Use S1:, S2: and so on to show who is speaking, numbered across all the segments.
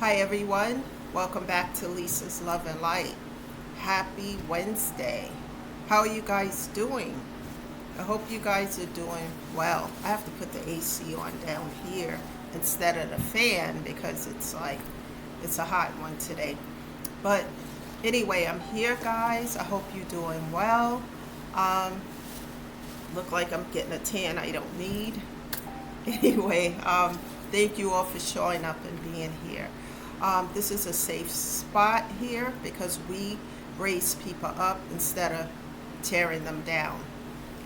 S1: Hi everyone, welcome back to Lisa's Love and Light. Happy Wednesday. How are you guys doing? I hope you guys are doing well. I have to put the AC on down here instead of the fan because it's a hot one today. But anyway, I'm here guys. I hope you're doing well. Um, Look like I'm getting a tan I don't need. Anyway, thank you all for showing up and being here. This is a safe spot here because we raise people up instead of tearing them down.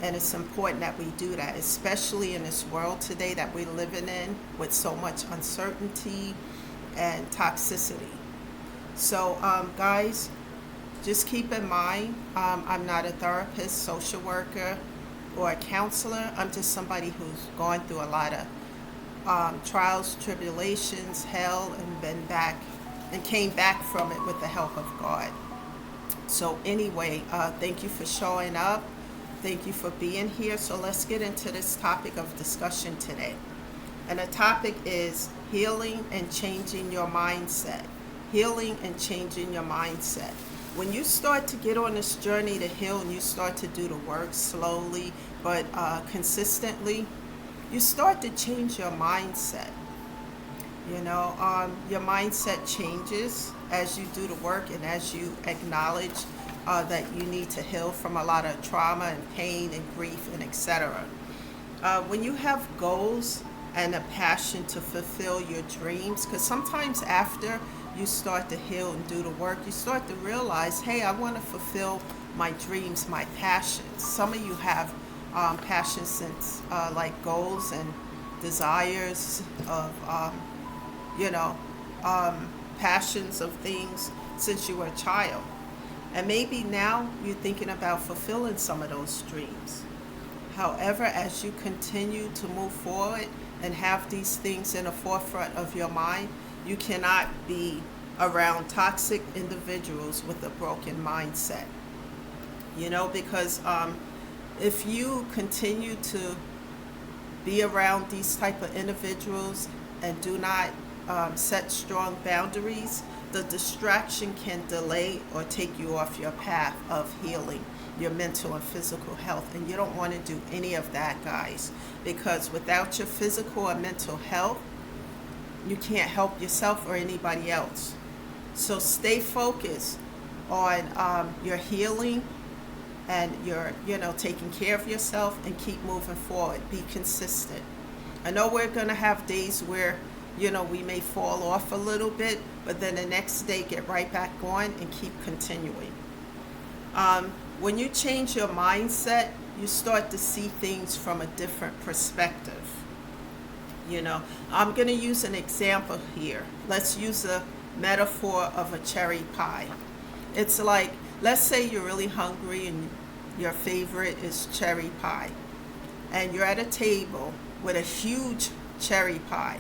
S1: And it's important that we do that, especially in this world today that we're living in with so much uncertainty and toxicity. So, guys, just keep in mind, I'm not a therapist, social worker, or a counselor. I'm just somebody who's gone through a lot of trials, tribulations, hell, and been back and came back from it with the help of God. So anyway, thank you for showing up. Thank you for being here. So let's get into this topic of discussion today. And the topic is healing and changing your mindset. Healing and changing your mindset. When you start to get on this journey to heal and you start to do the work slowly but consistently, you start to change your mindset. Your mindset changes as you do the work and as you acknowledge that you need to heal from a lot of trauma and pain and grief and etc. When you have goals and a passion to fulfill your dreams, because sometimes after you start to heal and do the work, you start to realize, hey, I want to fulfill my dreams, my passions. Some of you have passions since like goals and desires of passions of things since you were a child. And maybe now you're thinking about fulfilling some of those dreams. However, as you continue to move forward and have these things in the forefront of your mind, you cannot be around toxic individuals with a broken mindset. Because if you continue to be around these type of individuals and do not set strong boundaries, the distraction can delay or take you off your path of healing your mental and physical health. And you don't want to do any of that, guys, because without your physical and mental health, you can't help yourself or anybody else. So stay focused on your healing and your taking care of yourself and keep moving forward. Be consistent. I know we're going to have days where we may fall off a little bit, but then the next day get right back on and keep continuing. When you change your mindset, you start to see things from a different perspective. I'm going to use an example here. Let's use a metaphor of a cherry pie. It's like, let's say you're really hungry and your favorite is cherry pie. And you're at a table with a huge cherry pie.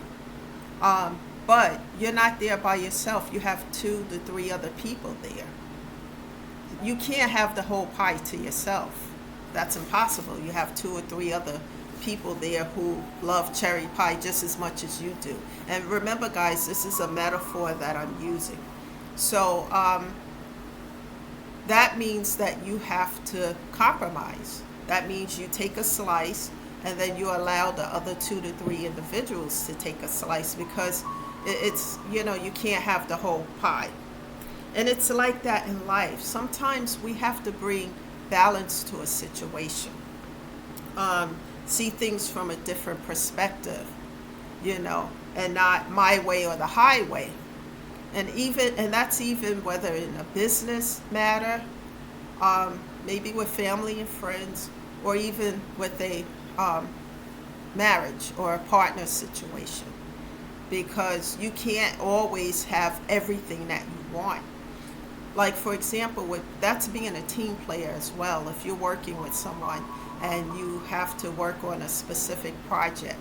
S1: But you're not there by yourself. You have 2 to 3 other people there. You can't have the whole pie to yourself. That's impossible. You have 2 or 3 other people there who love cherry pie just as much as you do. And remember, guys, this is a metaphor that I'm using. So that means that you have to compromise. That means you take a slice and then you allow the other 2 to 3 individuals to take a slice, because it's you can't have the whole pie. And it's like that in life. Sometimes we have to bring balance to a situation. See things from a different perspective, and not my way or the highway. And that's even whether in a business matter, maybe with family and friends, or even with a marriage or a partner situation, because you can't always have everything that you want. Like, for example, that's being a team player as well. If you're working with someone and you have to work on a specific project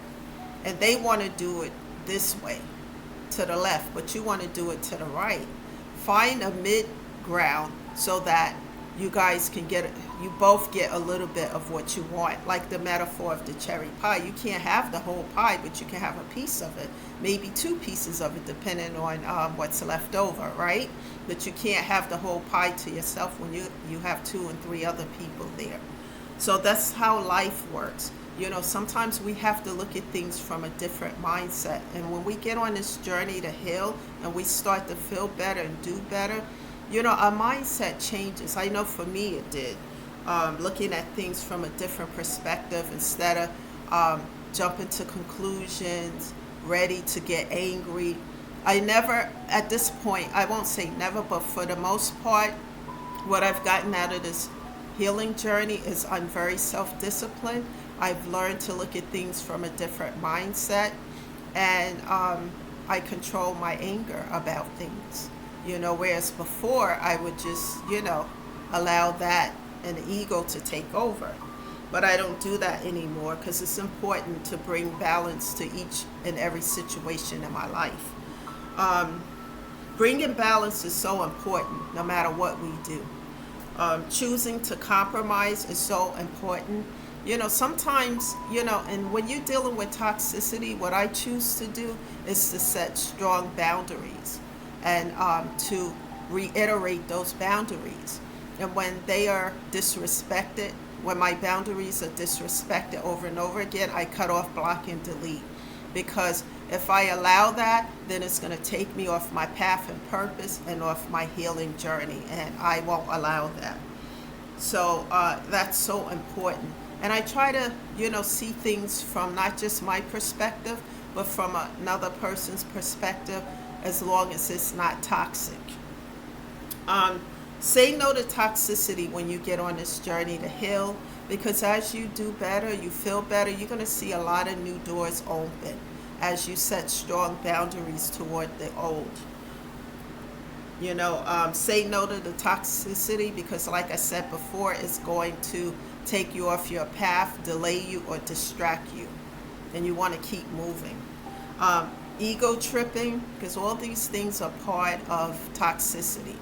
S1: and they want to do it this way to the left, but you want to do it to the right, find a mid ground so that you guys can get, you both get a little bit of what you want. Like the metaphor of the cherry pie, you can't have the whole pie, but you can have a piece of it, maybe two pieces of it, depending on what's left over, right? But you can't have the whole pie to yourself when you have two and three other people there. So that's how life works. Sometimes we have to look at things from a different mindset. And when we get on this journey to heal and we start to feel better and do better, our mindset changes. I know for me it did. Looking at things from a different perspective instead of jumping to conclusions, ready to get angry. I never, at this point, I won't say never, but for the most part, what I've gotten out of this healing journey is I'm very self-disciplined. I've learned to look at things from a different mindset, and I control my anger about things. Whereas before I would just, allow that and ego to take over. But I don't do that anymore because it's important to bring balance to each and every situation in my life. Bringing balance is so important no matter what we do. Choosing to compromise is so important. Sometimes, and when you're dealing with toxicity, what I choose to do is to set strong boundaries and to reiterate those boundaries. And when they are disrespected, when my boundaries are disrespected over and over again, I cut off, block, and delete. Because if I allow that, then it's going to take me off my path and purpose and off my healing journey, and I won't allow that. So that's so important. And I try to, see things from not just my perspective, but from another person's perspective, as long as it's not toxic. Say no to toxicity when you get on this journey to heal, because as you do better, you feel better, you're going to see a lot of new doors open as you set strong boundaries toward the old. Say no to the toxicity because, like I said before, it's going to take you off your path, delay you, or distract you. And you want to keep moving. Ego tripping, because all these things are part of toxicity.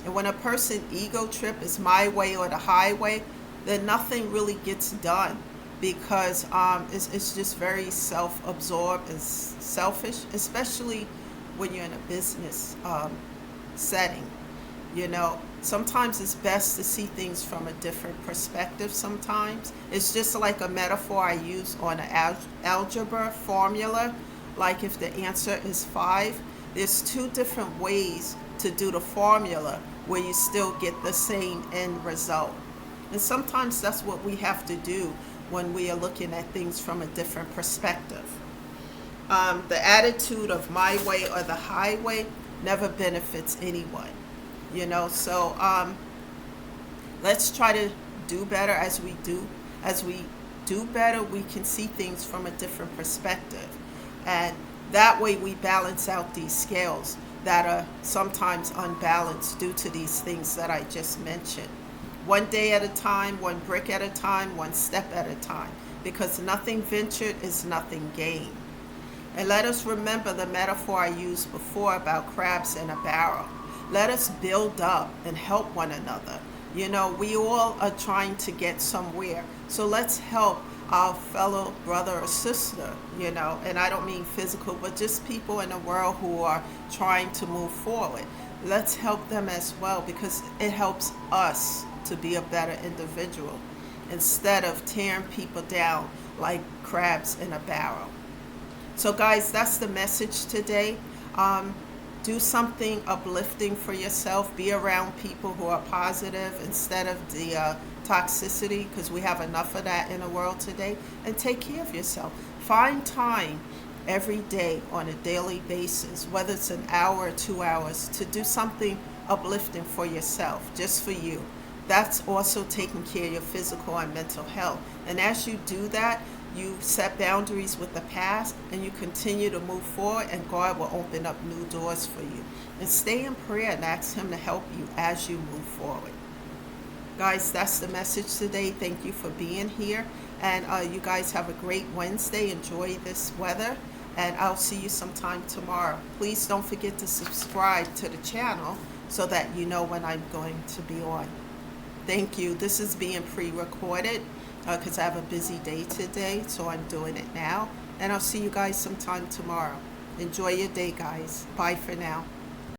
S1: And when a person ego trip is my way or the highway, then nothing really gets done because it's just very self-absorbed and selfish, especially when you're in a business setting. Sometimes it's best to see things from a different perspective sometimes. It's just like a metaphor I use on an algebra formula. Like if the answer is 5, there's 2 different ways to do the formula where you still get the same end result. And sometimes that's what we have to do when we are looking at things from a different perspective. The attitude of my way or the highway never benefits anyone. So let's try to do better. As we do better, we can see things from a different perspective, and that way we balance out these scales that are sometimes unbalanced due to these things that I just mentioned. One day at a time, one brick at a time, one step at a time, because nothing ventured is nothing gained. And let us remember the metaphor I used before about crabs in a barrel. Let us build up and help one another. We all are trying to get somewhere. So let's help our fellow brother or sister, and I don't mean physical, but just people in the world who are trying to move forward. Let's help them as well, because it helps us to be a better individual instead of tearing people down like crabs in a barrel. So guys, that's the message today. Do something uplifting for yourself. Be around people who are positive instead of the toxicity, because we have enough of that in the world today. And take care of yourself. Find time every day on a daily basis, whether it's an hour or 2 hours, to do something uplifting for yourself, just for you. That's also taking care of your physical and mental health. And as you do that, you set boundaries with the past and you continue to move forward, and God will open up new doors for you. And stay in prayer and ask Him to help you as you move forward. Guys, that's the message today. Thank you for being here. And you guys have a great Wednesday. Enjoy this weather. And I'll see you sometime tomorrow. Please don't forget to subscribe to the channel so that you know when I'm going to be on. Thank you. This is being pre-recorded because I have a busy day today, so I'm doing it now. And I'll see you guys sometime tomorrow. Enjoy your day, guys. Bye for now.